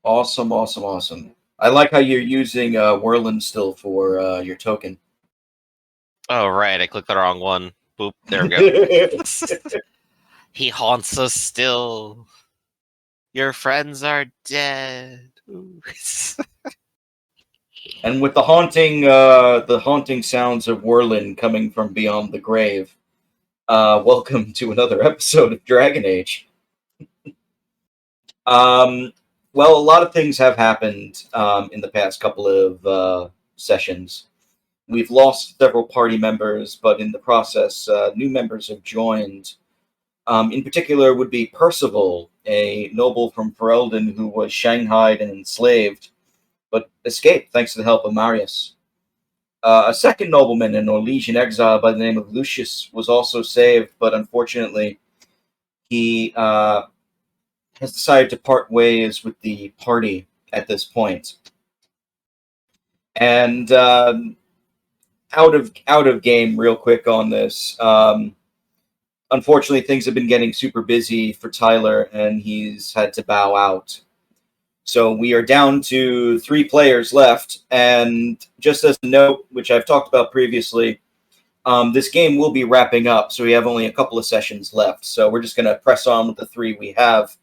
Awesome, awesome, awesome. I like how you're using Whirlin still for your token. Oh, right. I clicked the wrong one. Boop. There we go. He haunts us still. Your friends are dead. And with the haunting sounds of Whirlin coming from beyond the grave, welcome to another episode of Dragon Age. Well, a lot of things have happened in the past couple of sessions. We've lost several party members, but in the process, new members have joined. In particular, would be Percival, a noble from Ferelden who was shanghaied and enslaved, but escaped thanks to the help of Marius. A second nobleman in Orlesian exile by the name of Lucius was also saved, but unfortunately, he has decided to part ways with the party at this point. And out of game, real quick on this. Unfortunately, things have been getting super busy for Tyler, and he's had to bow out. So we are down to 3 players left, and just as a note, which I've talked about previously, this game will be wrapping up, so we have only a couple of sessions left. So we're just going to press on with the 3 we have,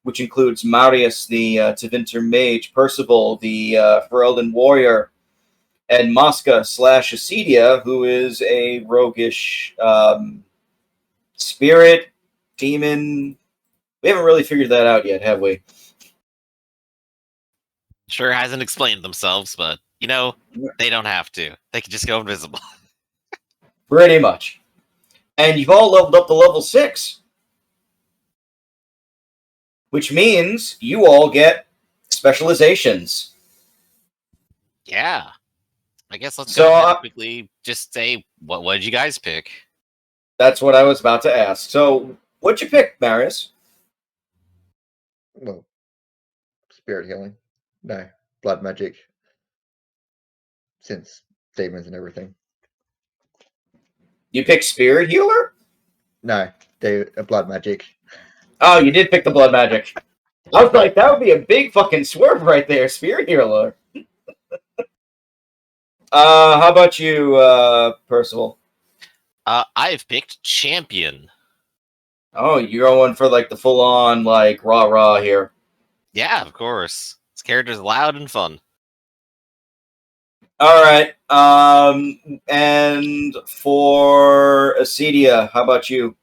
which includes Marius, the Tevinter mage, Percival, the Ferelden warrior, and Mosca/Acedia, who is a roguish spirit, demon. We haven't really figured that out yet, have we? Sure hasn't explained themselves, but, they don't have to. They can just go invisible. Pretty much. And you've all leveled up to level 6. Which means you all get specializations. Yeah. I guess let's go ahead and quickly just say, what did you guys pick? That's what I was about to ask. So, what'd you pick, Marius? Well, spirit healing. No, blood magic. Since demons and everything. You picked spirit healer? No, blood magic. Oh, you did pick the blood magic. I was like, that would be a big fucking swerve right there, spirit healer. How about you, Percival? I've picked champion. Oh, you're going for like the full-on like rah-rah here. Yeah, of course. This character's loud and fun. All right. And for Acedia, how about you?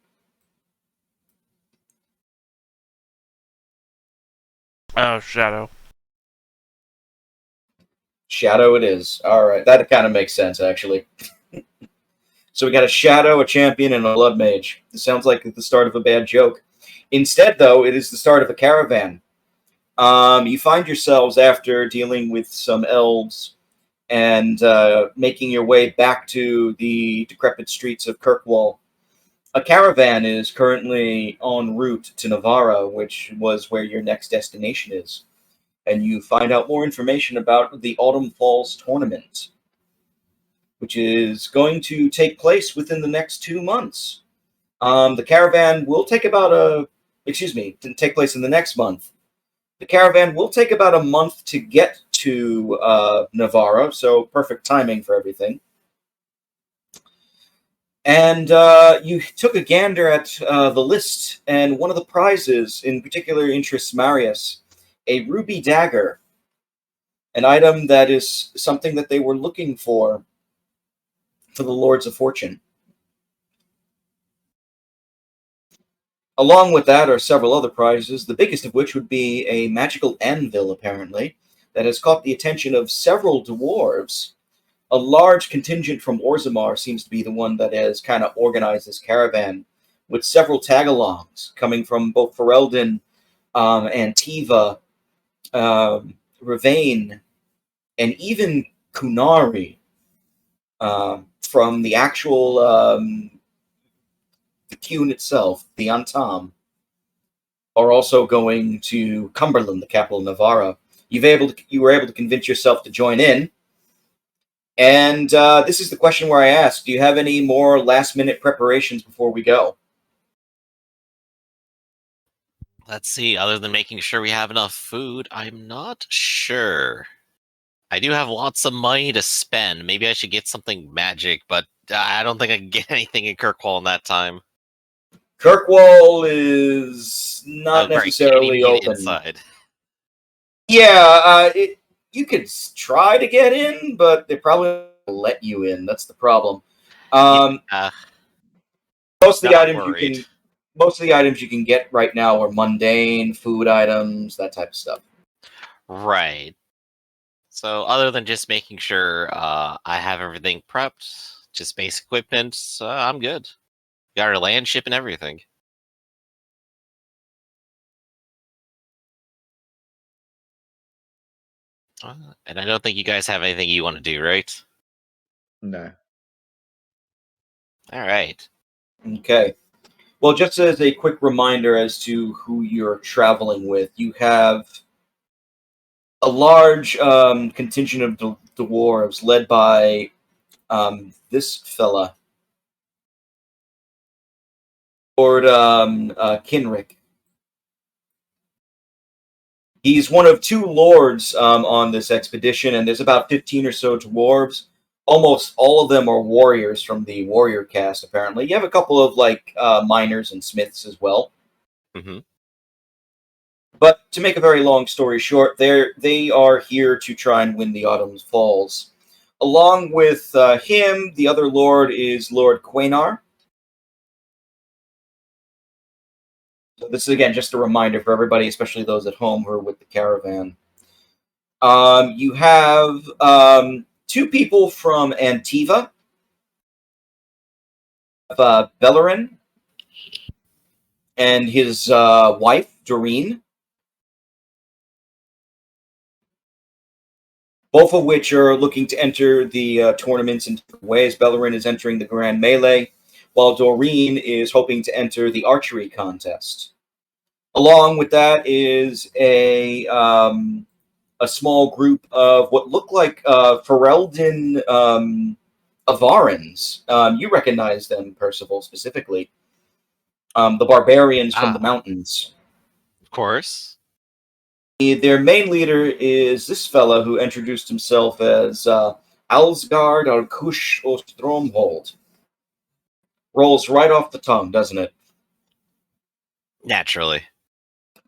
Oh, Shadow. Shadow it is. All right. That kind of makes sense, actually. So we got a Shadow, a Champion, and a Blood Mage. This sounds like the start of a bad joke. Instead, though, it is the start of a caravan. You find yourselves, after dealing with some elves and making your way back to the decrepit streets of Kirkwall. A caravan is currently en route to Navarra, which was where your next destination is. And you find out more information about the Autumn Falls tournament, which is going to take place within the next 2 months. The caravan will take take place in the next month. The caravan will take about a month to get to Navarra, so perfect timing for everything. And you took a gander at the list, and one of the prizes in particular interests Marius, a ruby dagger, an item that is something that they were looking for the Lords of Fortune. Along with that are several other prizes, the biggest of which would be a magical anvil, apparently, that has caught the attention of several dwarves. A large contingent from Orzammar seems to be the one that has kind of organized this caravan, with several tag-alongs coming from both Ferelden, Antiva, Ravain, and even Kunari, from the actual the Cune itself, the Antam, are also going to Cumberland, the capital of Navarra. You were able to convince yourself to join in. And this is the question where I ask, do you have any more last-minute preparations before we go? Let's see. Other than making sure we have enough food, I'm not sure. I do have lots of money to spend. Maybe I should get something magic, but I don't think I can get anything in Kirkwall in that time. Kirkwall is not Oh, right. Can't even necessarily get open. inside. Yeah, you could try to get in, but they probably won't let you in. That's the problem. Yeah, Most of the not items worried. you can get right now are mundane food items, that type of stuff. Right. So other than just making sure I have everything prepped, just basic equipment, I'm good. Got our land ship and everything. And I don't think you guys have anything you want to do, right? No. All right. Okay. Well, just as a quick reminder as to who you're traveling with, you have a large contingent of dwarves led by this fella, Lord Kinrick. He's one of two lords on this expedition, and there's about 15 or so dwarves. Almost all of them are warriors from the warrior caste, apparently. You have a couple of miners and smiths as well. Mm-hmm. But to make a very long story short, they are here to try and win the Autumn Falls. Along with him, the other lord is Lord Quainar. So this is again just a reminder for everybody, especially those at home who are with the caravan. You have two people from Antiva, Bellerin, and his wife, Doreen. Both of which are looking to enter the tournaments in different ways. Bellerin is entering the Grand Melee, while Doreen is hoping to enter the archery contest. Along with that is a small group of what look like Ferelden Avarans. You recognize them, Percival, specifically. The barbarians from the mountains. Of course. Their main leader is this fella who introduced himself as Alsgard Alkush Ostromhold. Rolls right off the tongue, doesn't it? Naturally.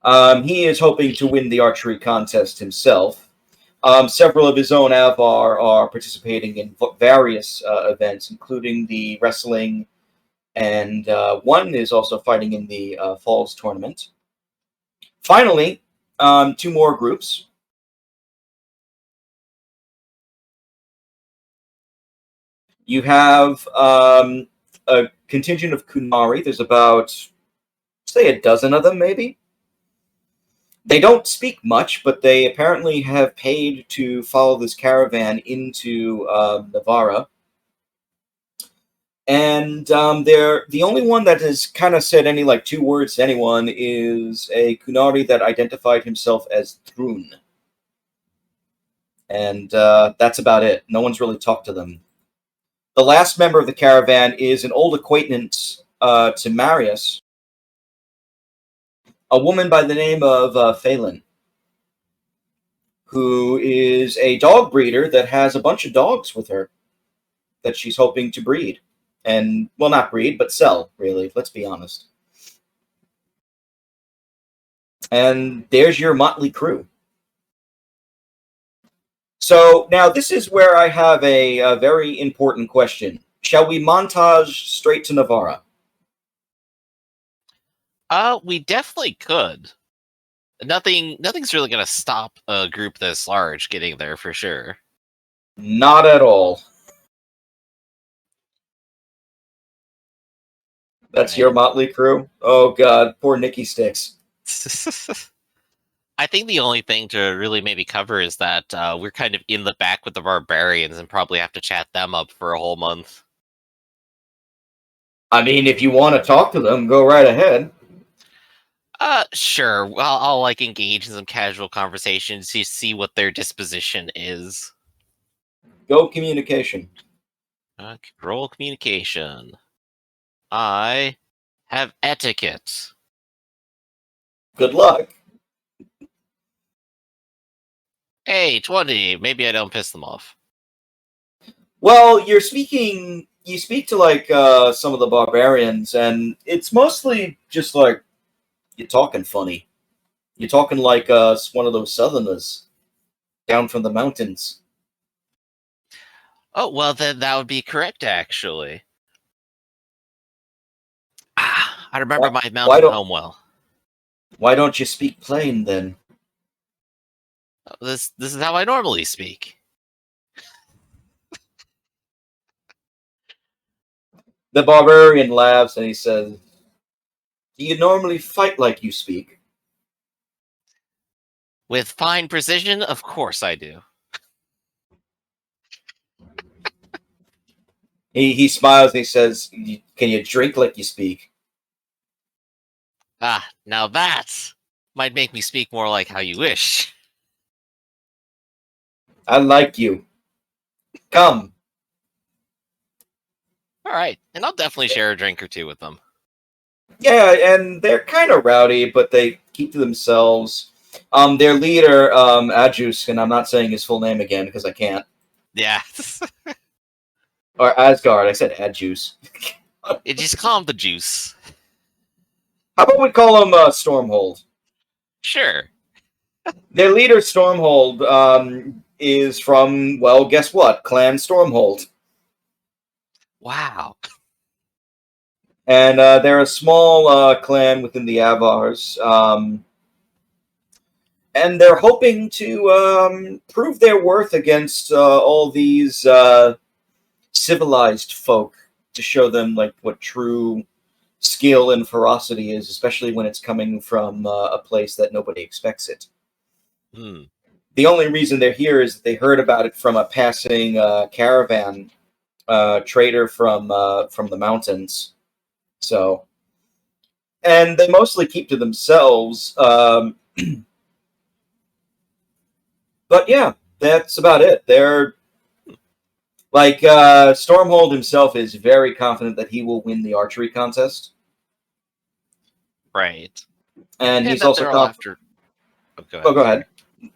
He is hoping to win the archery contest himself. Several of his own Avar are participating in various events, including the wrestling, and one is also fighting in the Falls tournament. Finally, two more groups. You have a contingent of Kunari. There's about, say, a dozen of them, maybe. They don't speak much, but they apparently have paid to follow this caravan into Navarra. And they're the only one that has kind of said any two words to anyone is a Kunari that identified himself as Thrun. And that's about it. No one's really talked to them. The last member of the caravan is an old acquaintance to Marius, a woman by the name of Phelan, who is a dog breeder that has a bunch of dogs with her that she's hoping to breed. And, well, not breed, but sell, really. Let's be honest. And there's your motley crew. So, now this is where I have a very important question. Shall we montage straight to Navarra? We definitely could. Nothing's really gonna stop a group this large getting there for sure. Not at all. That's your motley crew? Oh, God. Poor Nikki Sticks. I think the only thing to really maybe cover is that we're kind of in the back with the barbarians and probably have to chat them up for a whole month. I mean, if you want to talk to them, go right ahead. Sure. Well, I'll engage in some casual conversations to see what their disposition is. Go communication. Roll communication. I have etiquette. Good luck. Hey, 20. Maybe I don't piss them off. Well, you speak to like some of the barbarians, and it's mostly just like you're talking funny. You're talking like one of those southerners down from the mountains. Oh, well, then that would be correct, actually. I remember my Why mountain don't home well. Why don't you speak plain then? This is how I normally speak. The barbarian laughs and he says, "Do you normally fight like you speak?" With fine precision, of course I do. He smiles and he says, "Can you drink like you speak?" Now that might make me speak more like how you wish. I like you. Come. All right, and I'll definitely share a drink or two with them. Yeah, and they're kind of rowdy, but they keep to themselves. Their leader, Adjus, and I'm not saying his full name again because I can't. Yeah. Or Asgard, I said Adjus. You just call him the juice. How about we call him Stormhold? Sure. Their leader, Stormhold, is from, well, guess what? Clan Stormhold. Wow. And they're a small clan within the Avars. And they're hoping to prove their worth against all these civilized folk to show them like what true skill and ferocity is, especially when it's coming from a place that nobody expects it. The only reason they're here is that they heard about it from a passing caravan trader from the mountains. So, and they mostly keep to themselves. But yeah, that's about it. They're like Stormhold himself is very confident that he will win the archery contest. Right. And he's that also they're all after. Oh, go ahead.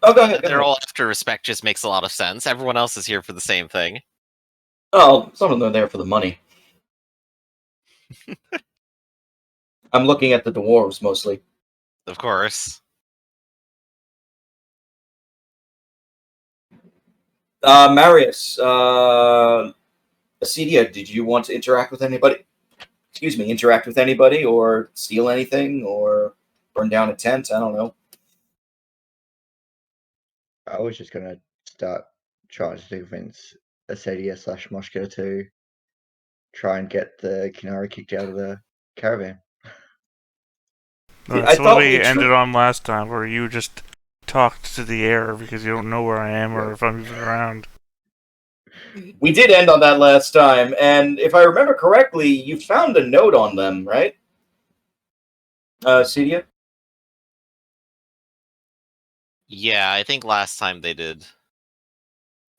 Oh, go ahead. They're all after respect just makes a lot of sense. Everyone else is here for the same thing. Oh, some of them are there for the money. I'm looking at the dwarves mostly. Of course. Marius, Acedia, did you want to interact with anybody? Excuse me, interact with anybody or steal anything or burn down a tent? I don't know. I was just gonna start trying to convince Acedia / Moshka to try and get the Kinari kicked out of the caravan. That's what we ended on last time, where you just talked to the air because you don't know where I am or if I'm even around. We did end on that last time, and if I remember correctly, you found a note on them, right? Cedia? Yeah, I think last time they did.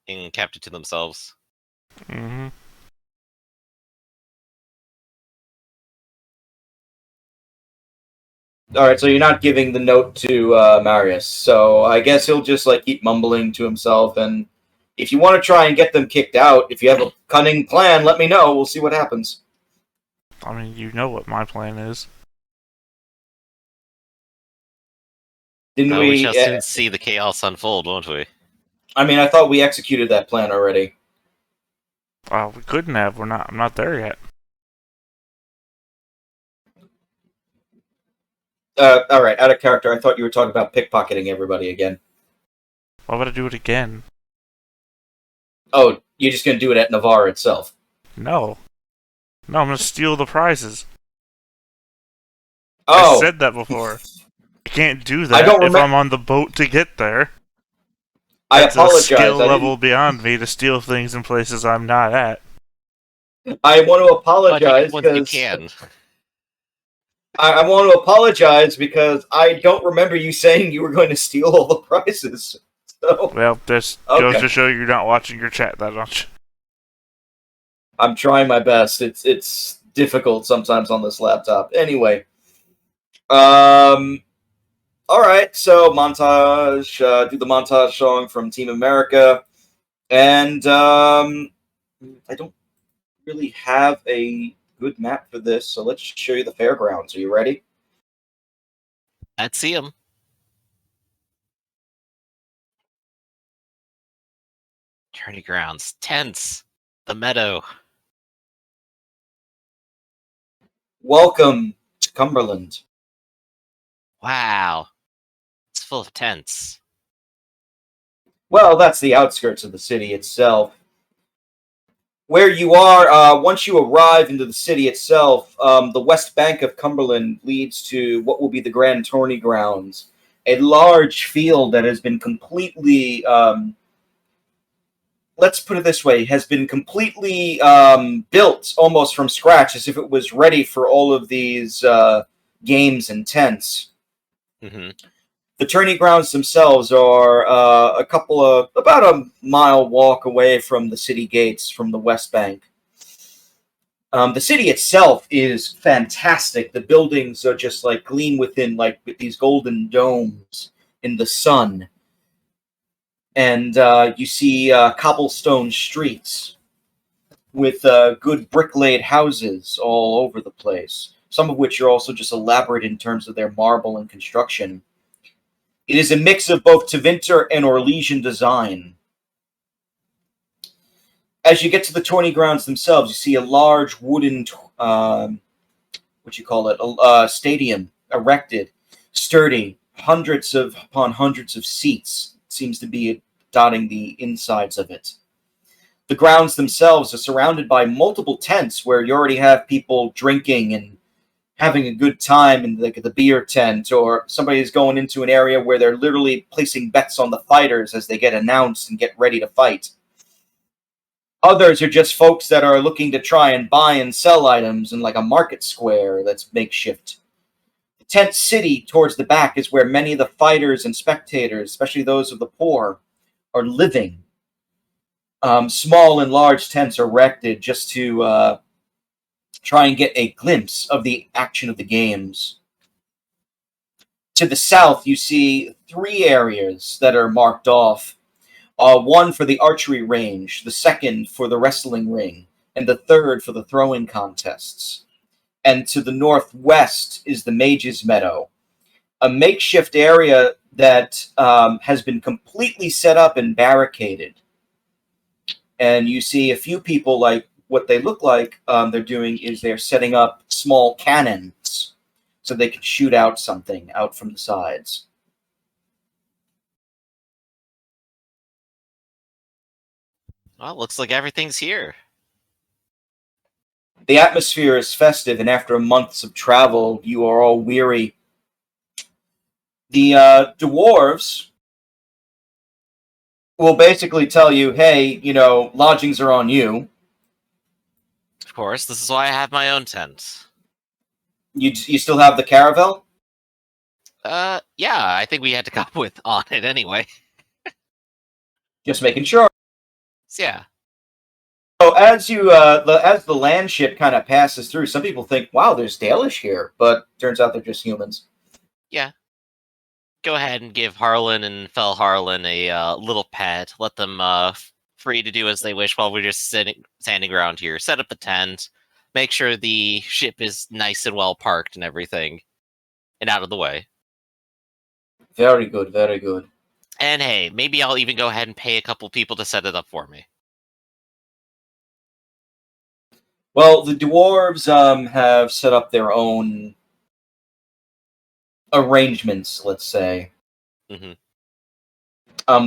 And kept it to themselves. Mm-hmm. Alright, so you're not giving the note to Marius, so I guess he'll just like keep mumbling to himself, and if you want to try and get them kicked out, if you have a cunning plan, let me know, we'll see what happens. I mean, you know what my plan is. We shall soon see the chaos unfold, won't we? I mean, I thought we executed that plan already. We couldn't have. I'm not there yet. Alright, out of character, I thought you were talking about pickpocketing everybody again. Why would I do it again? Oh, you're just gonna do it at Navarre itself? No. No, I'm gonna steal the prizes. Oh! I said that before. I can't do that if I'm on the boat to get there. I apologize. It's a skill level beyond me to steal things in places I'm not at. I want to apologize because you can. I want to apologize because I don't remember you saying you were going to steal all the prizes. So, well, this goes to show you're not watching your chat that much. I'm trying my best. It's difficult sometimes on this laptop. Anyway, All right, so montage. Do the montage song from Team America, and I don't really have a good map for this, so let's show you the fairgrounds. Are you ready? Let's see him. Tourney grounds, tents, the meadow. Welcome to Cumberland. Wow, it's full of tents. Well, that's the outskirts of the city itself. Where you are, once you arrive into the city itself, the west bank of Cumberland leads to what will be the Grand Tourney Grounds, a large field that has been completely, let's put it this way, has been completely built almost from scratch, as if it was ready for all of these games and tents. Mm-hmm. The tourney grounds themselves are about a mile walk away from the city gates from the west bank. The city itself is fantastic. The buildings are just like gleam within like these golden domes in the sun. And you see cobblestone streets with good brick-laid houses all over the place, some of which are also just elaborate in terms of their marble and construction. It is a mix of both Tevinter and Orlesian design. As you get to the tourney grounds themselves, you see a large wooden, stadium erected, sturdy, hundreds upon hundreds of seats. Seems to be dotting the insides of it. The grounds themselves are surrounded by multiple tents where you already have people drinking and having a good time in like the beer tent, or somebody's going into an area where they're literally placing bets on the fighters as they get announced and get ready to fight. Others are just folks that are looking to try and buy and sell items in like a market square that's makeshift. The tent city towards the back is where many of the fighters and spectators, especially those of the poor, are living. Small and large tents are erected just to try and get a glimpse of the action of the games. To the south, you see 3 areas that are marked off. One for the archery range, the second for the wrestling ring, and the third for the throwing contests. And to the northwest is the Mages Meadow, a makeshift area that has been completely set up and barricaded. And you see a few people, like what they look like they're doing is they're setting up small cannons so they can shoot out something out from the sides. Well, looks like everything's here. The atmosphere is festive, and after months of travel, you are all weary. The dwarves will basically tell you, hey, lodgings are on you. Of course, this is why I have my own tent. You still have the caravel? Yeah, I think we had to come with on it anyway. Just making sure. So, yeah. So as the land ship kind of passes through, some people think, wow, there's Dalish here, but turns out they're just humans. Yeah. Go ahead and give Harlan and Fel Harlan a little pet. Let them free to do as they wish while we're just standing around here. Set up the tent. Make sure the ship is nice and well parked and everything. And out of the way. Very good, very good. And hey, maybe I'll even go ahead and pay a couple people to set it up for me. Well, the dwarves have set up their own arrangements, let's say. Mm-hmm.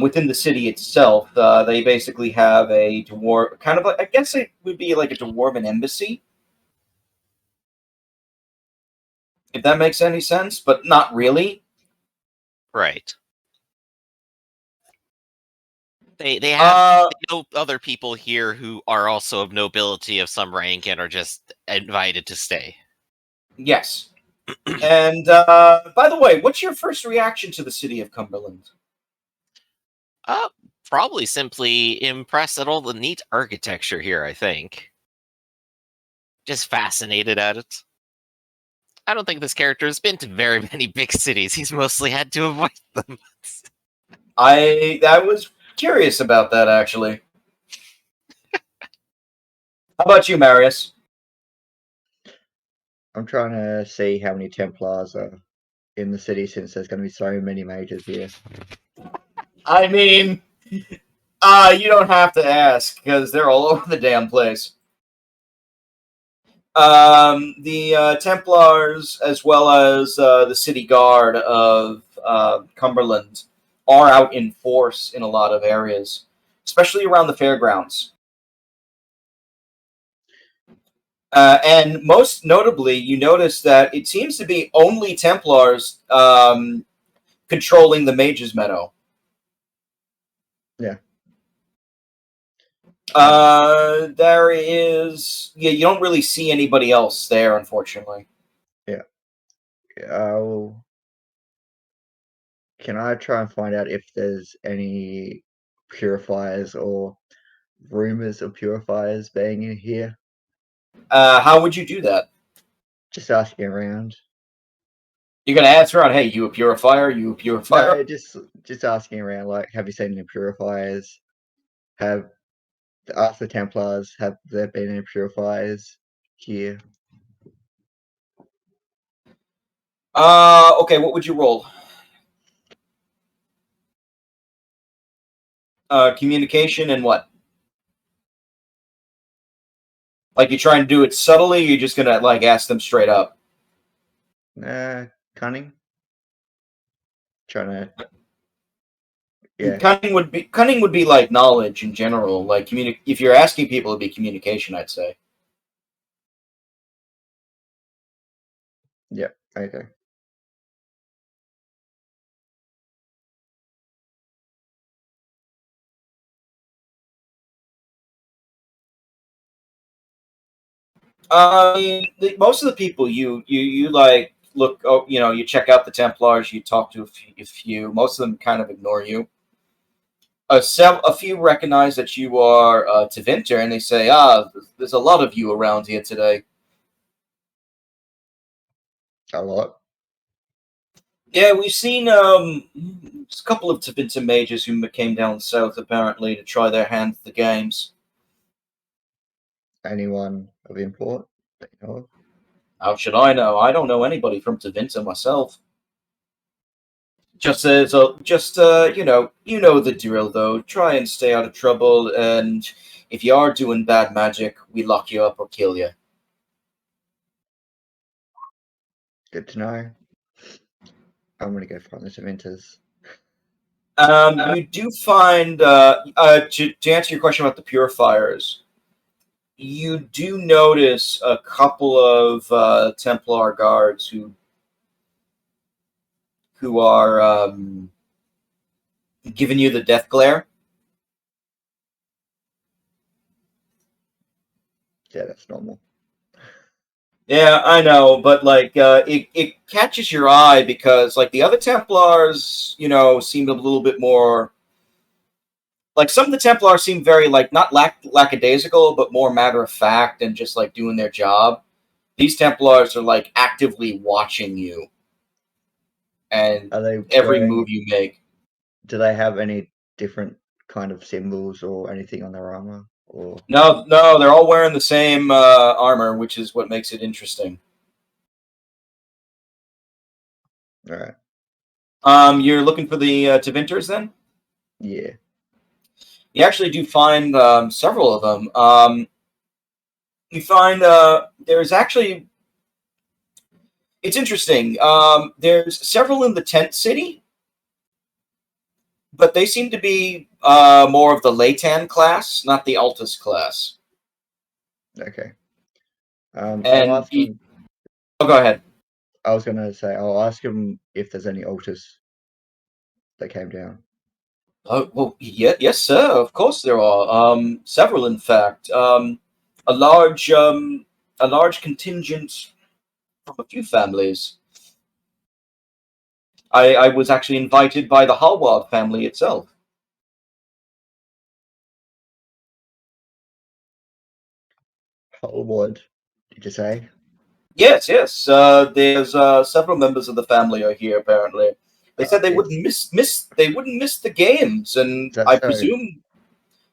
Within the city itself, they basically have a dwarf, kind of like, I guess it would be like a dwarven embassy. If that makes any sense, but not really. Right. They have no other people here who are also of nobility of some rank and are just invited to stay. Yes. And by the way, what's your first reaction to the city of Cumberland? Probably simply impressed at all the neat architecture here, I think. Just fascinated at it. I don't think this character has been to very many big cities. He's mostly had to avoid them. I was curious about that, actually. How about you, Marius? I'm trying to see how many Templars are in the city since there's going to be so many mages here. I mean, you don't have to ask, because they're all over the damn place. The Templars, as well as the city guard of Cumberland, are out in force in a lot of areas, especially around the fairgrounds. And most notably, you notice that it seems to be only Templars controlling the Mages Meadow. Yeah. There is... Yeah, you don't really see anybody else there, unfortunately. Yeah. Can I try and find out if there's any purifiers or rumors of purifiers being in here? How would you do that? Just asking around. You're going to ask around, hey, you a purifier? You a purifier? No, just asking around. Like, have you seen any purifiers? Ask the Templars. Have there been any purifiers here? Okay, what would you roll? Communication and what? Like, you try and do it subtly, or you're just gonna, like, ask them straight up? Cunning. Trying to. Yeah. Cunning would be like knowledge in general. Like, if you're asking people, it'd be communication, I'd say. Yeah. Okay. Most of the people you like look. Oh, you check out the Templars. You talk to a few. Most of them kind of ignore you. A few recognize that you are Tevinter, and they say, there's a lot of you around here today. A lot. Yeah, we've seen a couple of Tevinter mages who came down south, apparently, to try their hand at the games. Anyone of import that you know of? How should I know? I don't know anybody from Tevinter myself. Just you know the drill, though. Try and stay out of trouble, and if you are doing bad magic, we lock you up or kill you. Good to know. I'm gonna go find the Tevinters. You do find, to answer your question about the purifiers, you do notice a couple of Templar guards who are giving you the death glare. Yeah, that's normal. Yeah, I know, but like it catches your eye because like the other Templars, seemed a little bit more like some of the Templars seem very like not lackadaisical, but more matter of fact and just like doing their job. These Templars are like actively watching you and Are they every move you make. Do they have any different kind of symbols or anything on their armor? Or No, they're all wearing the same armor, which is what makes it interesting. all right. You're looking for the Tevinters then? Yeah. You actually do find several of them. You find there's actually... It's interesting. There's several in the Tent City, but they seem to be more of the Laytan class, not the Altus class. Okay. And I'll ask him. Oh, go ahead. I was gonna say I'll ask him if there's any altars that came down. Oh, well, yeah, yes, sir. Of course there are. Several, in fact. A large contingent from a few families. I was actually invited by the Hallward family itself. Holwood, did you say? Yes, yes. There's several members of the family are here. Apparently, they said they wouldn't they wouldn't miss the games, and Is that I so? presume.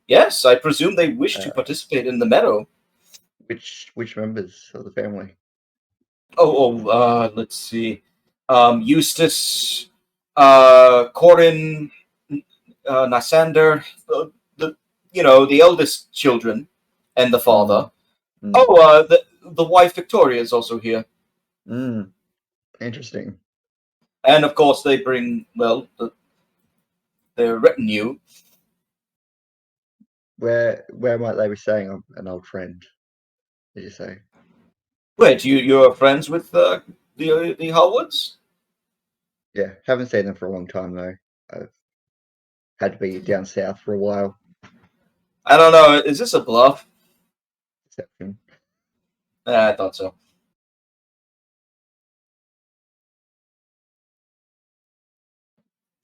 Yes, I presume they wish to participate in the meadow. Which members of the family? Let's see. Eustace, Corin, Lysander, the eldest children, and the father. Mm. The wife Victoria is also here, Interesting. and of course they bring their retinue. Where might they be staying? An old friend, did you say? Wait, you're friends with the Hallwoods? Yeah, haven't seen them for a long time though. I've had to be down south for a while. I don't know. Is this a bluff? Deception. I thought so.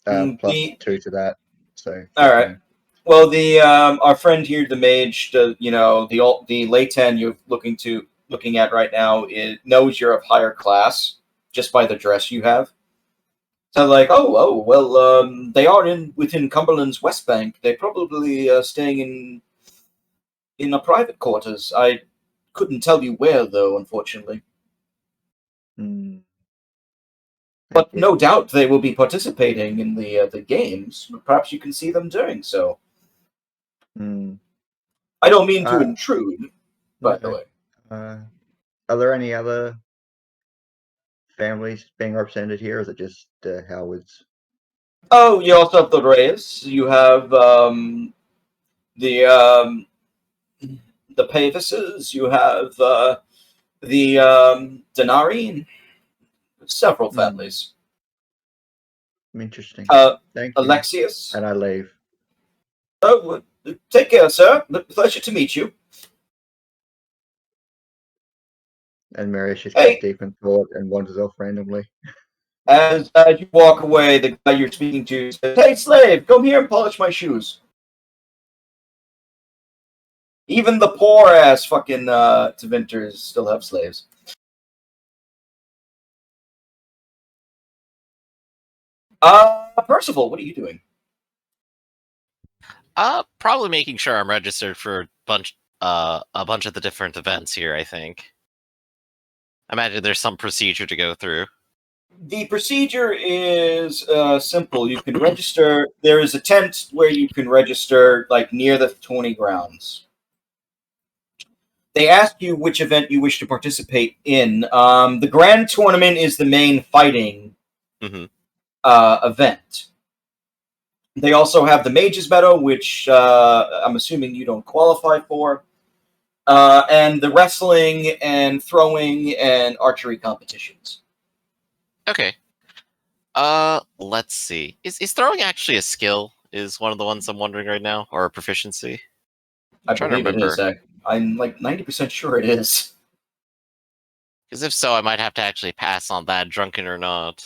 Plus 2 to that. So all right. Well, the our friend here, the mage, the Layton you're looking at right now knows you're of higher class just by the dress you have. So like, they are within Cumberland's West Bank. They're probably staying in a private quarters. I couldn't tell you where though, unfortunately. But no doubt they will be participating in the games. Perhaps you can see them doing so. I don't mean to intrude, by the way. Are there any other families being represented here, or is it just Howards? Oh, you also have the Reyes. You have the Pavises. You have the Denari. Several families. Interesting. Thank you. Alexius. And I leave. Oh, take care, sir. Pleasure to meet you. And Marius just goes deep in thought and wanders off randomly. As you walk away, the guy you're speaking to says, "Hey, slave, come here and polish my shoes." Even the poor-ass fucking Tevinters still have slaves. Percival, what are you doing? Probably making sure I'm registered for a bunch of the different events here, I think. I imagine there's some procedure to go through. The procedure is simple. You can register. There is a tent where you can register, like near the 20 grounds. They ask you which event you wish to participate in. The grand tournament is the main fighting event. They also have the Mages Meadow, which I'm assuming you don't qualify for, and the wrestling and throwing and archery competitions. Okay. Let's see. Is throwing actually a skill? Is one of the ones I'm wondering right now, or a proficiency? I believe it is. I'm like 90% sure it is. Because if so, I might have to actually pass on that, drunken or not.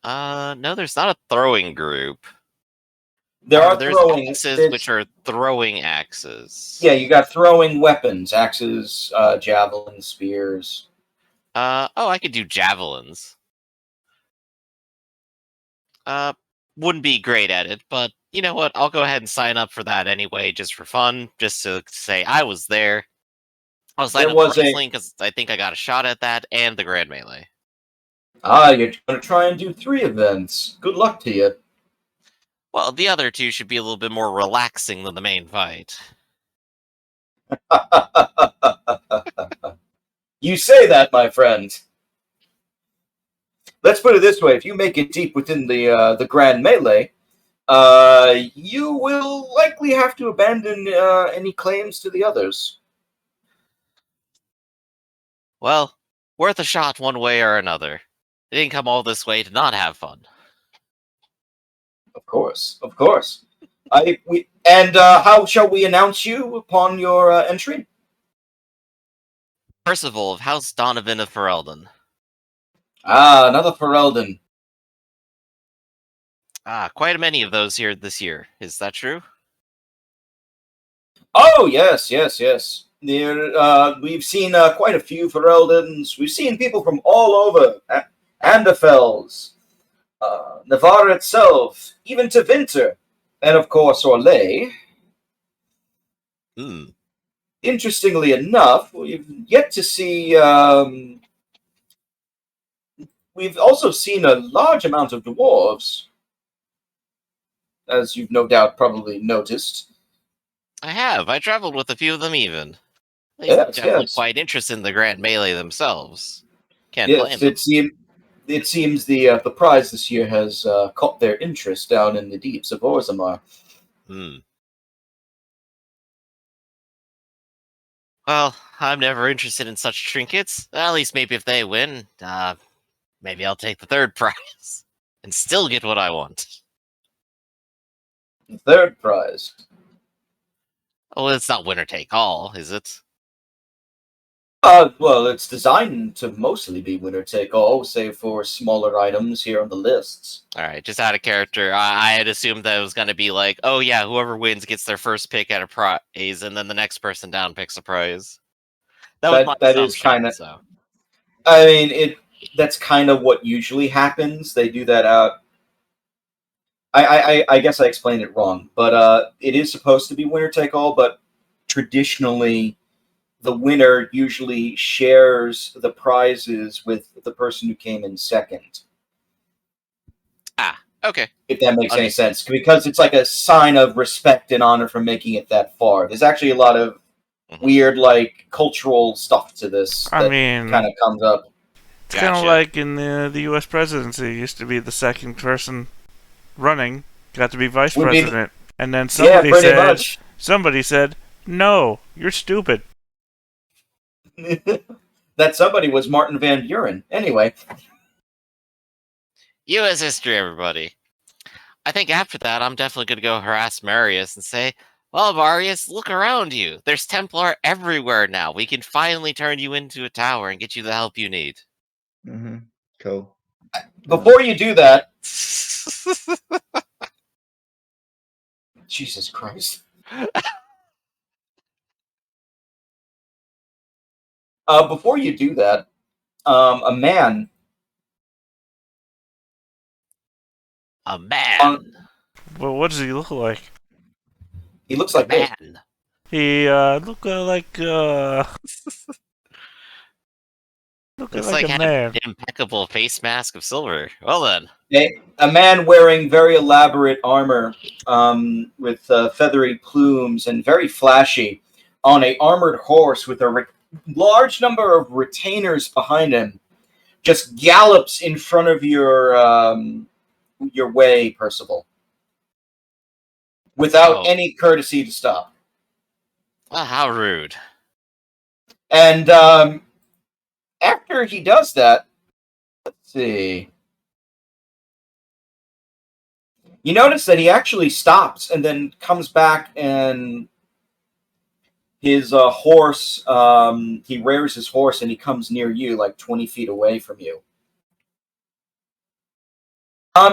No, there's not a throwing group. There's throwing axes, which are throwing axes. Yeah, you got throwing weapons, axes, javelins, spears. I could do javelins. Wouldn't be great at it, but you know what? I'll go ahead and sign up for that anyway, just for fun, just to say I was there. I'll sign up for wrestling because I think I got a shot at that, and the Grand Melee. You're going to try and do 3 events. Good luck to you. Well, the other 2 should be a little bit more relaxing than the main fight. You say that, my friend. Let's put it this way: if you make it deep within the Grand Melee, you will likely have to abandon any claims to the others. Well, worth a shot one way or another. They didn't come all this way to not have fun. Of course. How shall we announce you upon your entry? Percival of House Donovan of Ferelden. Another Ferelden. Quite many of those here this year. Is that true? Oh, yes. We've seen quite a few Fereldans. We've seen people from all over. Anderfels, Navarre itself, even Tevinter, and of course Orlais. Interestingly enough, we've yet to see. We've also seen a large amount of dwarves, as you've no doubt probably noticed. I have. I traveled with a few of them even. They Yes, definitely yes. quite interested in the Grand Melee themselves. Can't blame Yes, them. it seems the prize this year has caught their interest down in the deeps of Orzammar. Well, I'm never interested in such trinkets. At least maybe if they win, maybe I'll take the third prize and still get what I want. The third prize. Oh, it's not winner take all, is it? Well, it's designed to mostly be winner take all, save for smaller items here on the lists. Alright, just out of character, I had assumed that it was going to be like, oh yeah, whoever wins gets their first pick at a prize, and then the next person down picks a prize. That was my That is assumption, kind of. so. I mean, that's kind of what usually happens. They do that out. I guess I explained it wrong, but it is supposed to be winner take all, but traditionally, the winner usually shares the prizes with the person who came in second. Okay. If that makes any sense. Because it's like a sign of respect and honor for making it that far. There's actually a lot of weird, like, cultural stuff to this that kind of comes up. It's kind of like in the U.S. presidency. Used to be the second person running got to be vice president. And then somebody said, no, you're stupid. That somebody was Martin Van Buren. Anyway. U.S. history, everybody. I think after that, I'm definitely going to go harass Marius and say, well, Marius, look around you. There's Templar everywhere now. We can finally turn you into a tower and get you the help you need. Cool. Before you do that... Jesus Christ. Before you do that, a man... A man? Well, what does he look like? He looks like a man. He look like looks like a man. An impeccable face mask of silver. Well then. A man wearing very elaborate armor with feathery plumes and very flashy on a armored horse with a large number of retainers behind him just gallops in front of your way, Percival, without any courtesy to stop. How rude. And after he does that, let's see. You notice that he actually stops and then comes back, and his horse, he rears his horse and he comes near you, like 20 feet away from you.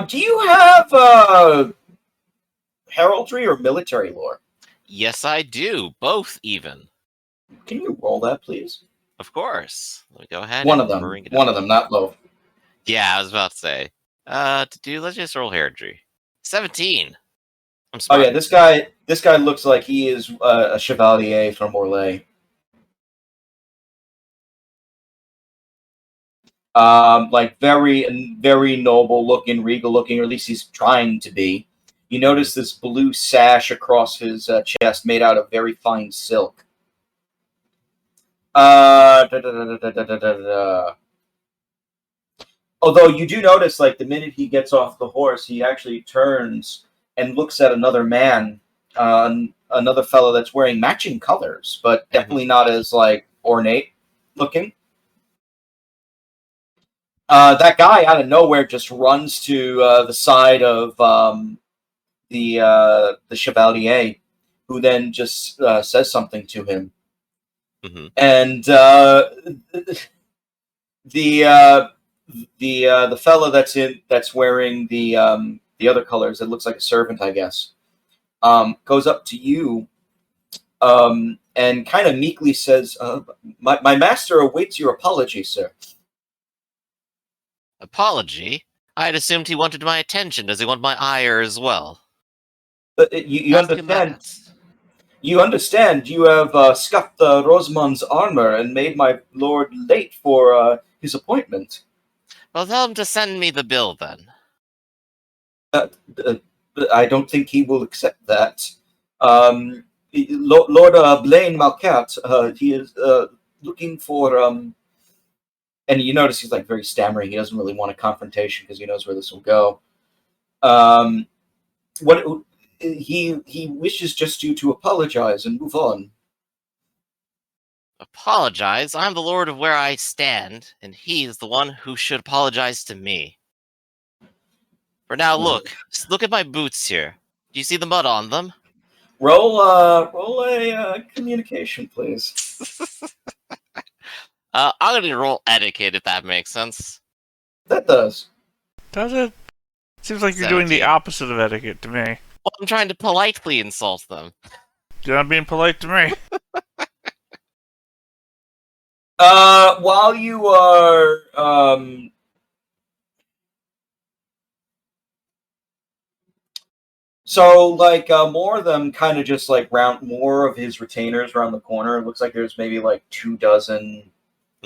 Do you have heraldry or military lore? Yes, I do. Both, even. Can you roll that, please? Of course. Let me go ahead. One of them, not low. Yeah, I was about to say. Let's just roll heraldry. 17. I'm smart. Oh yeah, this guy looks like he is a chevalier from Orlais. Like very, very noble looking, regal looking, or at least he's trying to be. You notice this blue sash across his chest made out of very fine silk. Although you do notice, like, the minute he gets off the horse, he actually turns and looks at another man, another fellow that's wearing matching colors, but definitely not as, like, ornate looking. That guy out of nowhere just runs to the side of the Chevalier, who then just says something to him. And the fellow that's wearing the other colors, it looks like a servant, I guess, goes up to you and kind of meekly says, my master awaits your apology, sir. Apology? I had assumed he wanted my attention. Does he want my ire as well? But you Ask him understand? that. You understand? You have scuffed Rosamond's armor and made my lord late for his appointment. Well, tell him to send me the bill then. I don't think he will accept that. Lord Blaine Malcat, he is looking for. And you notice he's like very stammering. He doesn't really want a confrontation because he knows where this will go. What he wishes just you to apologize and move on. Apologize? I'm the lord of where I stand, and he is the one who should apologize to me. For now, look at my boots here. Do you see the mud on them? Roll a communication, please. I'm gonna roll etiquette if that makes sense. That does. Does it? Seems like you're doing the 17. opposite of etiquette to me. Well, I'm trying to politely insult them. You're not being polite to me. While you are so like more of them kind of just like round more of his retainers around the corner. It looks like there's maybe like 24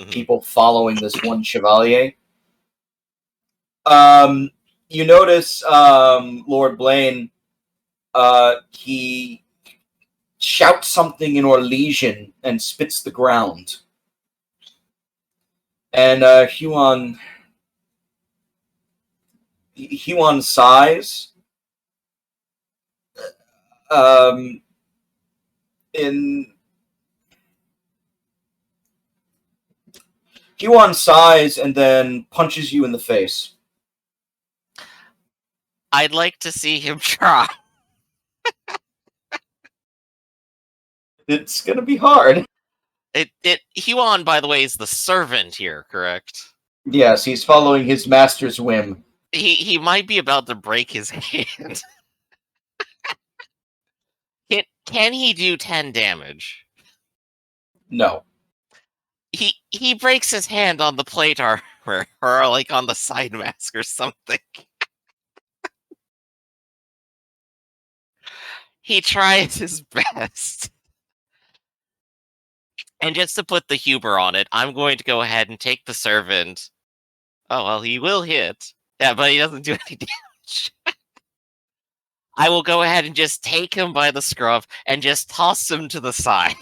people following this one chevalier. You notice Lord Blaine, he shouts something in Orlesian and spits the ground. And Huon sighs. Huon sighs and then punches you in the face. I'd like to see him try. It's gonna be hard. Huon, by the way, is the servant here, correct? Yes, he's following his master's whim. He might be about to break his hand. Can he do 10 damage? No. He breaks his hand on the plate armor, or like on the side mask or something. He tries his best. And just to put the humor on it, I'm going to go ahead and take the servant. Oh, well, he will hit. Yeah, but he doesn't do any damage. I will go ahead and just take him by the scruff and just toss him to the side.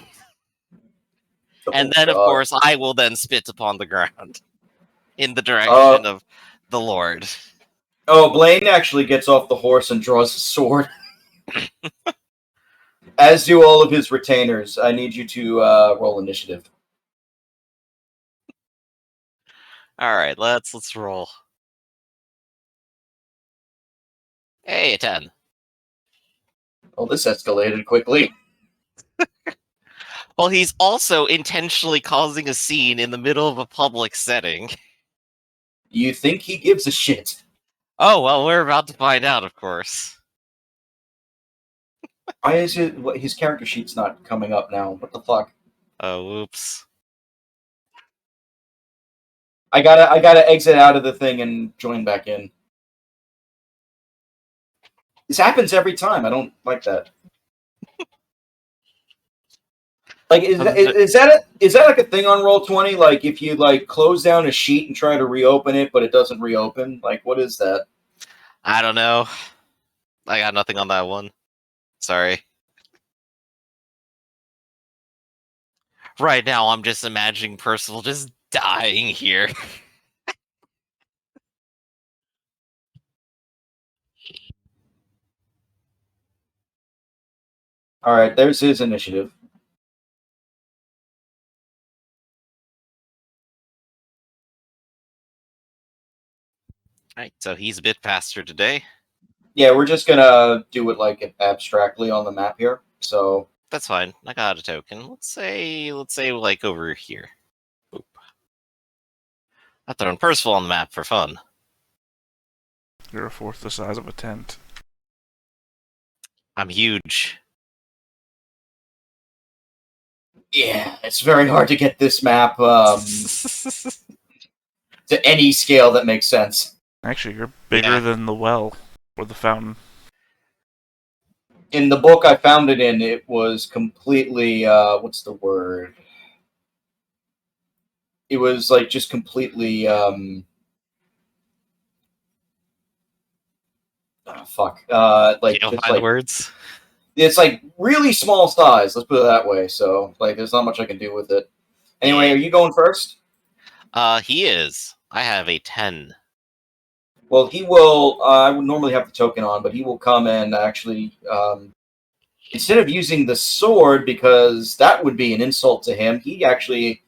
And then, of course, I will then spit upon the ground in the direction of the Lord. Oh, Blaine actually gets off the horse and draws his sword. As do all of his retainers. I need you to roll initiative. All right, let's roll. Hey, a 10. Oh, this escalated quickly. Well, he's also intentionally causing a scene in the middle of a public setting. You think he gives a shit? Oh, well, we're about to find out, of course. Why is his character sheet's not coming up now? What the fuck? Oh, oops. I gotta exit out of the thing and join back in. This happens every time. I don't like that. Like, is that like a thing on Roll20? Like, if you like close down a sheet and try to reopen it, but it doesn't reopen? Like, what is that? I don't know. I got nothing on that one. Sorry. Right now, I'm just imagining Percival just dying here. All right, there's his initiative. Right, so he's a bit faster today. Yeah, we're just gonna do it like abstractly on the map here. So that's fine. I got a token. Let's say like over here. Boop. I throwing Percival on the map for fun. You're a fourth the size of a tent. I'm huge. Yeah, it's very hard to get this map to any scale that makes sense. Actually, you're bigger than the well or the fountain. In the book I found it in, it was completely, what's the word? It was like just completely, fuck. Like, You don't just find like, the words? it's like really small size, let's put it that way. So, like, there's not much I can do with it. Anyway, Yeah. are you going first? He is. I have a 10. Well, he will, I would normally have the token on, but he will come and actually, instead of using the sword, because that would be an insult to him, he actually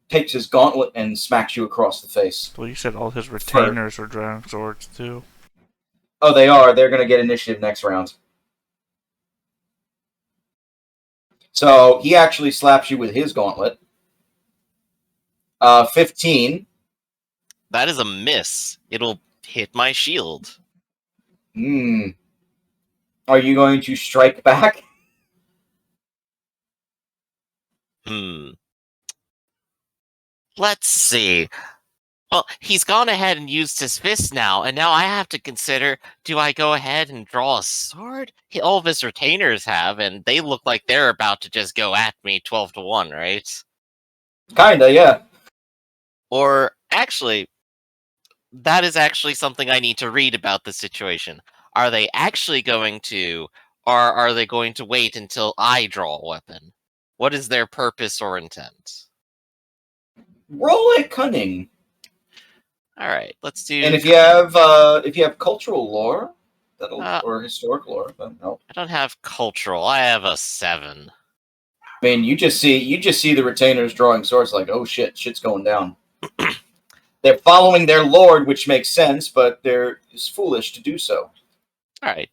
takes his gauntlet and smacks you across the face. Well, you said all his retainers are drawing swords, too. Oh, they are. They're going to get initiative next round. So he actually slaps you with his gauntlet. 15. That is a miss. It'll hit my shield. Are you going to strike back? Let's see. Well, he's gone ahead and used his fist now, and now I have to consider, do I go ahead and draw a sword? All of his retainers have, and they look like they're about to just go at me 12-1, right? Kinda, yeah. Or, actually, that is actually something I need to read about the situation. Are they actually going to, or are they going to wait until I draw a weapon? What is their purpose or intent? Roll a cunning. All right, let's do. And if you have cultural lore, that'll or historic lore, that'll help. I don't have cultural. I have a 7. I mean, you just see the retainers drawing swords, like, oh shit's going down. They're following their lord, which makes sense, but it's foolish to do so. All right.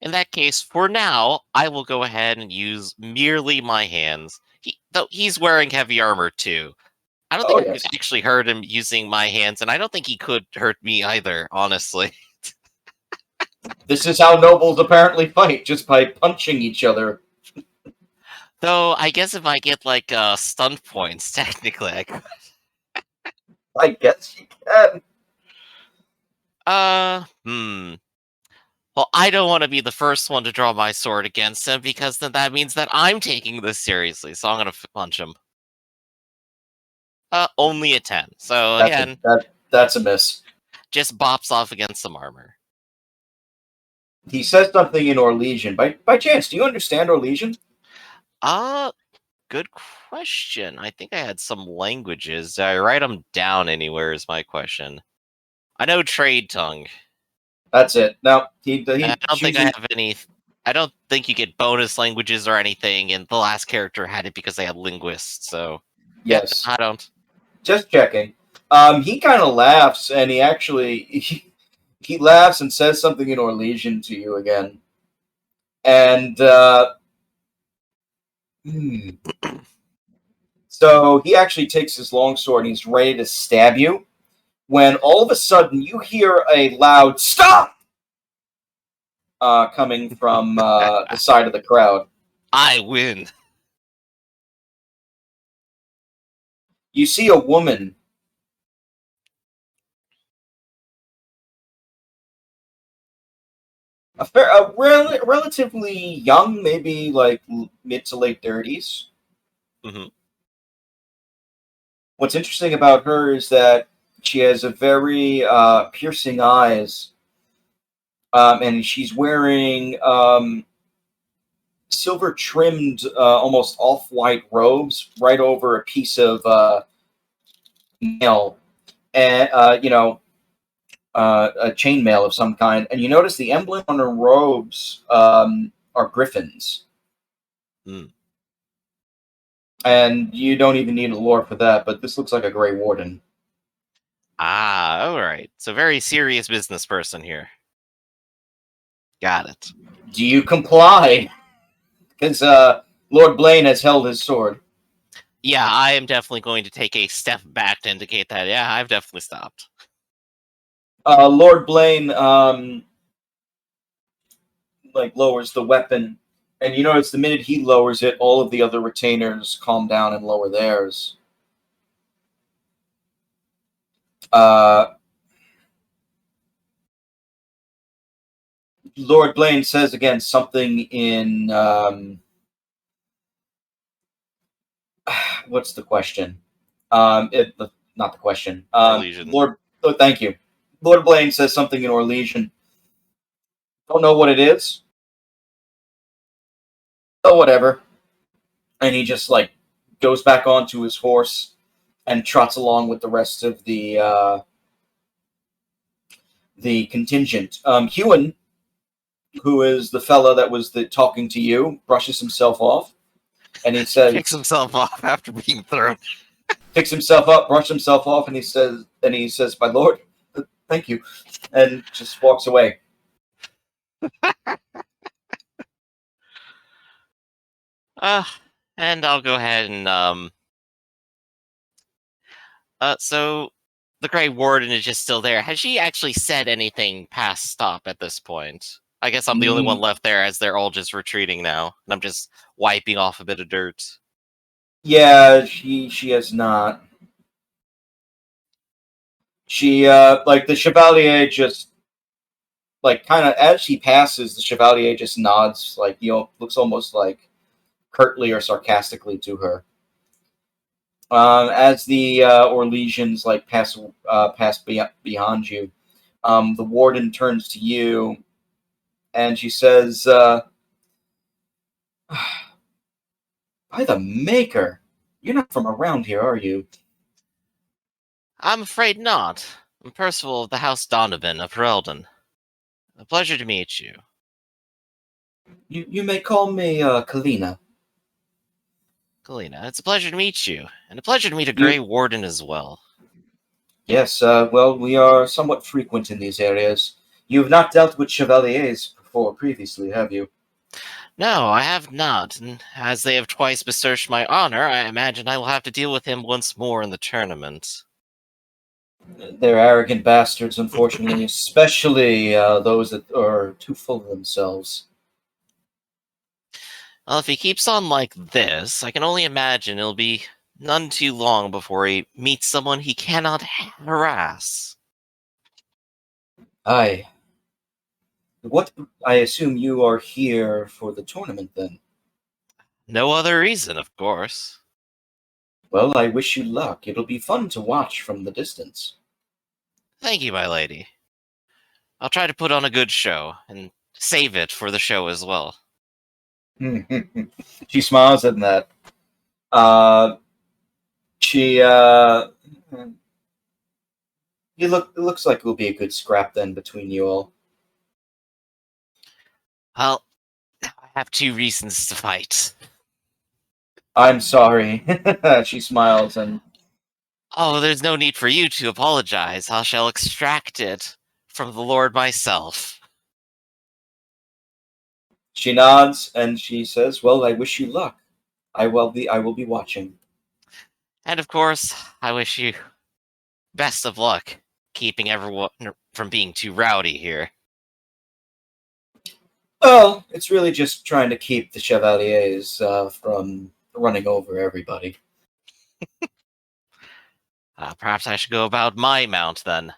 In that case, for now, I will go ahead and use merely my hands. Though he's wearing heavy armor too. I don't think I could actually hurt him using my hands, and I don't think he could hurt me either, honestly. This is how nobles apparently fight, just by punching each other. Though, I guess if I get, like, stun points, technically I could. I guess you can. Well, I don't want to be the first one to draw my sword against him, because then that means that I'm taking this seriously, so I'm gonna punch him. Only a 10. So, again... That's a miss. Just bops off against some armor. He says something in Orlesian. By chance, do you understand Orlesian? Good question. I think I had some languages. Did I write them down anywhere is my question. I know trade tongue. That's it. Now, I don't think I have any... I don't think you get bonus languages or anything, and the last character had it because they had linguists, so... Yes. Yeah, I don't. Just checking. He kind of laughs, and he actually... He laughs and says something in Orlesian to you again. And, So he actually takes his longsword and he's ready to stab you, when all of a sudden you hear a loud "Stop!" Coming from the side of the crowd. I win. You see a woman. Relatively young, maybe like mid to late 30s. Mm-hmm. What's interesting about her is that she has a very piercing eyes, and she's wearing silver-trimmed, almost off-white robes right over a piece of mail, and a chainmail of some kind. And you notice the emblem on her robes are griffins. Mm. And you don't even need a lore for that, but this looks like a Grey Warden. Ah, alright. So very serious business person here. Got it. Do you comply? Because Lord Blaine has held his sword. Yeah, I am definitely going to take a step back to indicate that, yeah, I've definitely stopped. Lord Blaine lowers the weapon, And you notice the minute he lowers it, all of the other retainers calm down and lower theirs. Lord Blaine says again something in... what's the question? Not the question. Orlesian. Thank you. Lord Blaine says something in Orlesian. Don't know what it is. Oh, whatever. And he just goes back onto his horse and trots along with the rest of the contingent. Hewan, who is the fella that was talking to you, brushes himself off, and he says, Picks himself off after being thrown. Picks himself up, brushes himself off, and he says, "My lord, thank you," and just walks away. And I'll go ahead and so the Grey Warden is just still there. Has she actually said anything past stop at this point? I guess I'm the only one left there, as they're all just retreating now, and I'm just wiping off a bit of dirt. Yeah, she has not. She the Chevalier just kind of as she passes, the Chevalier just nods, looks almost curtly or sarcastically to her. As the Orlesians pass beyond you, the Warden turns to you, and she says, "By the Maker, you're not from around here, are you?" I'm afraid not. I'm Percival of the House Donovan of Ferelden. A pleasure to meet you. You may call me Kalina. Kalina, it's a pleasure to meet you, and a pleasure to meet a Grey Warden as well. Yes, well, we are somewhat frequent in these areas. You have not dealt with Chevaliers previously, have you? No, I have not, and as they have twice besmirched my honor, I imagine I will have to deal with him once more in the tournament. They're arrogant bastards, unfortunately, especially those that are too full of themselves. Well, if he keeps on like this, I can only imagine it'll be none too long before he meets someone he cannot harass. Aye. I assume you are here for the tournament, then? No other reason, of course. Well, I wish you luck. It'll be fun to watch from the distance. Thank you, my lady. I'll try to put on a good show, and save it for the show as well. She smiles at that. It looks like it will be a good scrap then between you all. Well, I have two reasons to fight. I'm sorry. She smiles and... Oh, there's no need for you to apologize. I shall extract it from the Lord myself. She nods and she says, "Well, I wish you luck. I will be watching." And of course, I wish you best of luck keeping everyone from being too rowdy here. Well, it's really just trying to keep the Chevaliers from running over everybody. Perhaps I should go about my mount then.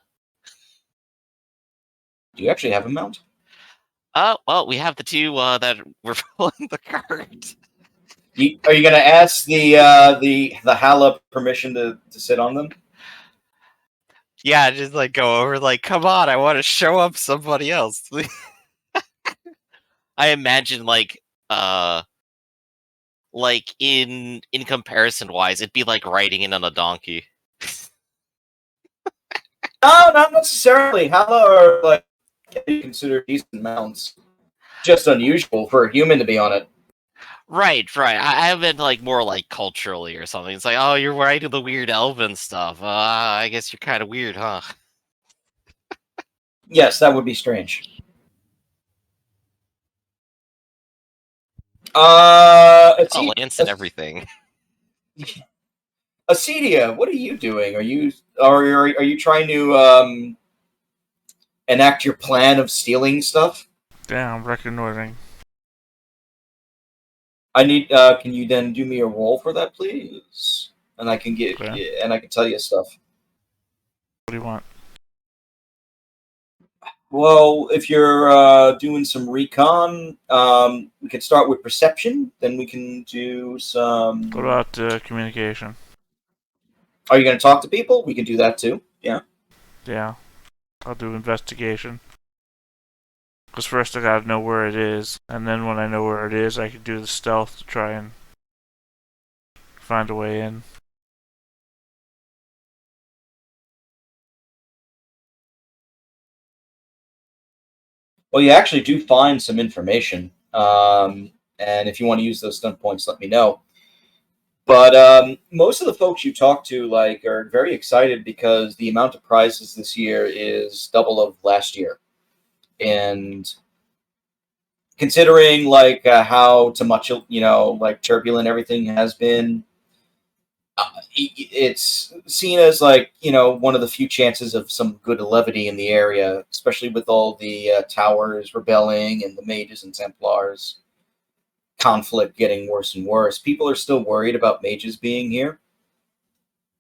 Do you actually have a mount? Well, we have the two that were pulling the cart. Are you going to ask the Hala permission to sit on them? Yeah, just go over, come on, I want to show up somebody else. I imagine in comparison wise, it'd be like riding in on a donkey. No, not necessarily. Hala are considered decent mounts. Just unusual for a human to be on it. Right. I meant more culturally or something. It's oh, you're riding the weird elven stuff. I guess you're kind of weird, huh? Yes, that would be strange. Lance and everything. Acedia, what are you doing? Are you trying to enact your plan of stealing stuff? Yeah, I'm reconnoitering. I need. Can you then do me a roll for that, please? And I can tell you stuff. What do you want? Well, if you're doing some recon, we can start with perception. Then we can do some. What about communication? Are you going to talk to people? We can do that too. Yeah. Yeah. I'll do investigation. Because first I gotta know where it is, and then when I know where it is, I can do the stealth to try and find a way in. Well, you actually do find some information, and if you want to use those stunt points, let me know. But most of the folks you talk to are very excited because the amount of prizes this year is double of last year, and considering how turbulent everything has been, it's seen as one of the few chances of some good levity in the area, especially with all the towers rebelling and the mages and Templars conflict getting worse and worse. People are still worried about mages being here,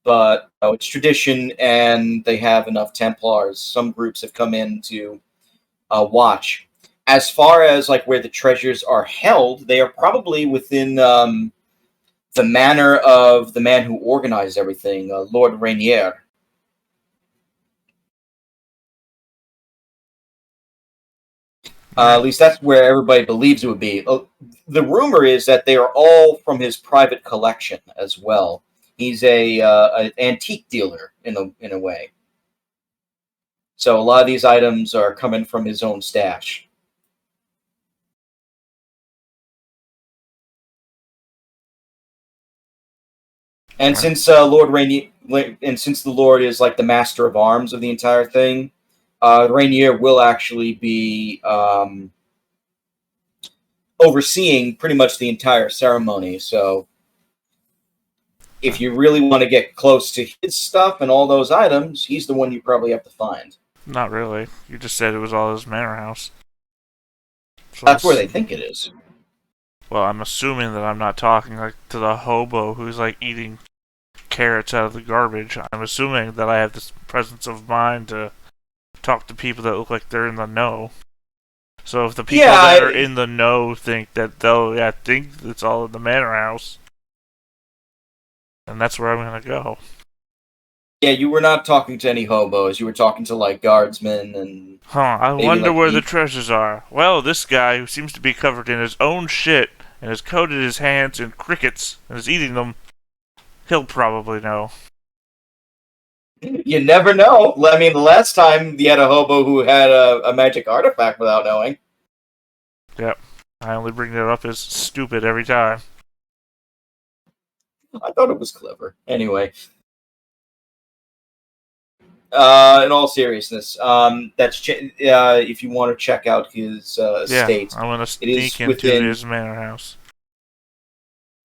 but it's tradition, and they have enough Templars. Some groups have come in to watch. As far as where the treasures are held, they are probably within the manor of the man who organized everything, Lord Rainier. At least that's where everybody believes it would be. The rumor is that they are all from his private collection as well. He's an antique dealer in a way. So a lot of these items are coming from his own stash. And since Lord Rainier, and since the Lord is the master of arms of the entire thing, Rainier will actually be overseeing pretty much the entire ceremony. So if you really want to get close to his stuff and all those items, he's the one you probably have to find. Not really. You just said it was all his manor house. So that's where they think it is. Well, I'm assuming that I'm not talking to the hobo who's eating carrots out of the garbage. I'm assuming that I have this presence of mind to talk to people that look like they're in the know. So if the people that are in the know think that they'll think it's all in the manor house, then that's where I'm gonna go. Yeah, you were not talking to any hobos. You were talking to guardsmen and. I wonder where the treasures are. Well, this guy who seems to be covered in his own shit and has coated his hands in crickets and is eating them, he'll probably know. You never know. I mean, the last time you had a hobo who had a magic artifact without knowing. Yep. I only bring that up as stupid every time. I thought it was clever. Anyway. In all seriousness, if you want to check out his estate. I want to sneak into his manor house.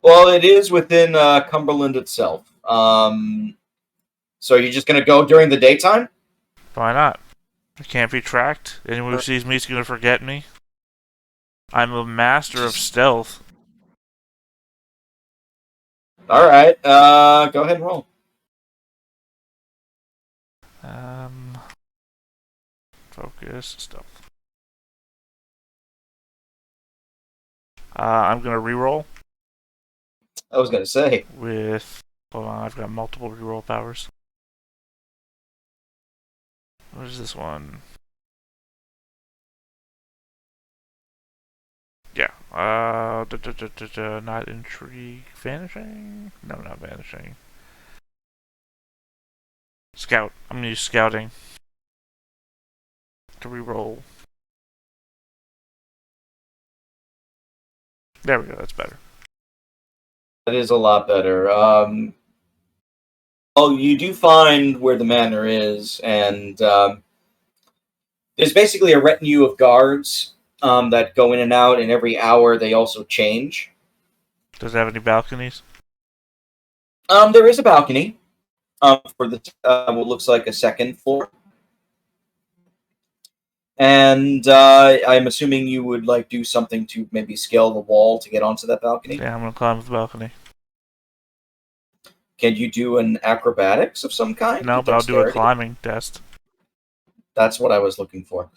Well, it is within Cumberland itself. So you're just going to go during the daytime? Why not? I can't be tracked. Anyone who sees me is going to forget me. I'm a master of stealth. Alright, go ahead and roll. Focus, stealth. I'm going to reroll. I was going to say. Hold on, I've got multiple reroll powers. What is this one? Yeah. Not intrigue. Vanishing? No, not vanishing. Scout. I'm gonna use scouting to reroll. There we go. That's better. That is a lot better. You do find where the manor is, and there's basically a retinue of guards that go in and out, and every hour they also change. Does it have any balconies? There is a balcony for the what looks like a second floor. And I'm assuming you would like do something to maybe scale the wall to get onto that balcony. Yeah, I'm gonna climb the balcony. Can you do an acrobatics of some kind? No, but I'll do a climbing test. That's what I was looking for.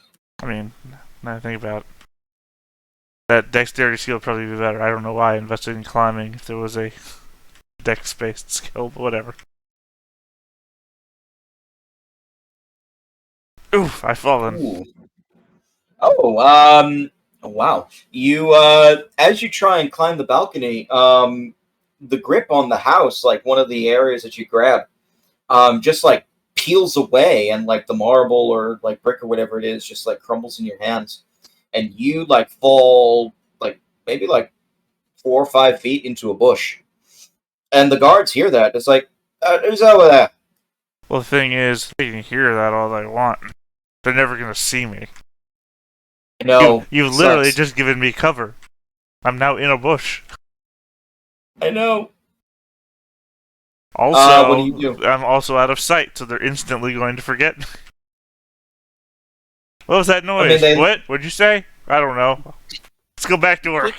I mean, now I think about it. That dexterity skill would probably be better. I don't know why I invested in climbing if there was a dex-based skill, but whatever. Oof, I've fallen. Ooh. Oh, wow. You, as you try and climb the balcony, the grip on the house, like one of the areas that you grab, just like peels away, and like the marble or like brick or whatever it is just like crumbles in your hands, and you like fall like maybe like 4 or 5 feet into a bush, and the guards hear that. It's like, who's over there? Well, the thing is, they can hear that all they want. They're never gonna see me. No, you've literally just given me cover. I'm now in a bush. I know. Also, what do you do? I'm also out of sight, so they're instantly going to forget. What was that noise? What? What'd you say? I don't know. Let's go back to work.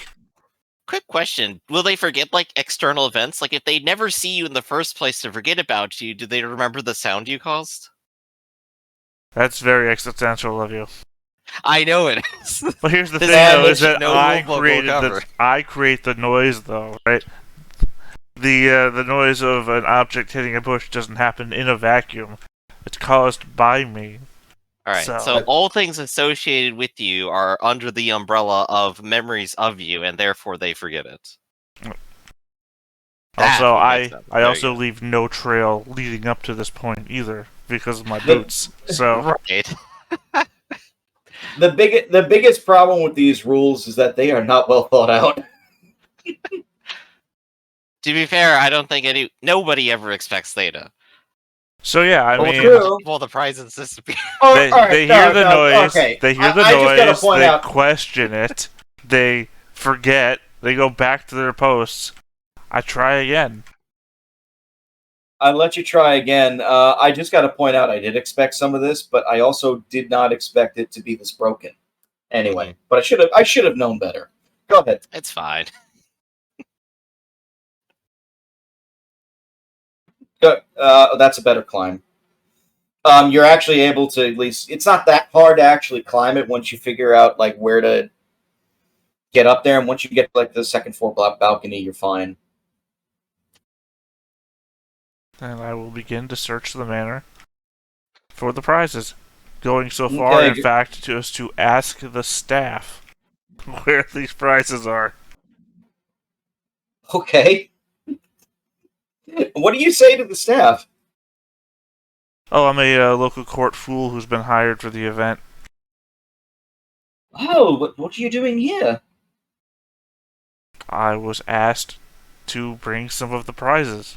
Quick question. Will they forget, like, external events? Like, if they never see you in the first place to forget about you, do they remember the sound you caused? That's very existential of you. I know it is. But here's the thing, though, is that I create the noise, though, right? The noise of an object hitting a bush doesn't happen in a vacuum. It's caused by me. Alright, so all things associated with you are under the umbrella of memories of you, and therefore they forget it. Also, I also leave no trail leading up to this point either, because of my boots. So right. The biggest problem with these rules is that they are not well thought out. To be fair, I don't think nobody ever expects Theta. So yeah, I mean, well, the prizes disappear. They hear the noise. Okay. They hear the noise. They question it. They forget. They go back to their posts. I try again. I let you try again. I just got to point out I did expect some of this, but I also did not expect it to be this broken. Anyway, but I should have known better. Go ahead. It's fine. That's a better climb. You're actually able to at least. It's not that hard to actually climb it once you figure out like where to get up there, and once you get like the second floor balcony, you're fine. And I will begin to search the manor for the prizes. Going so far, in fact, as to ask the staff where these prizes are. Okay. What do you say to the staff? Oh, I'm a local court fool who's been hired for the event. Oh, what are you doing here? I was asked to bring some of the prizes.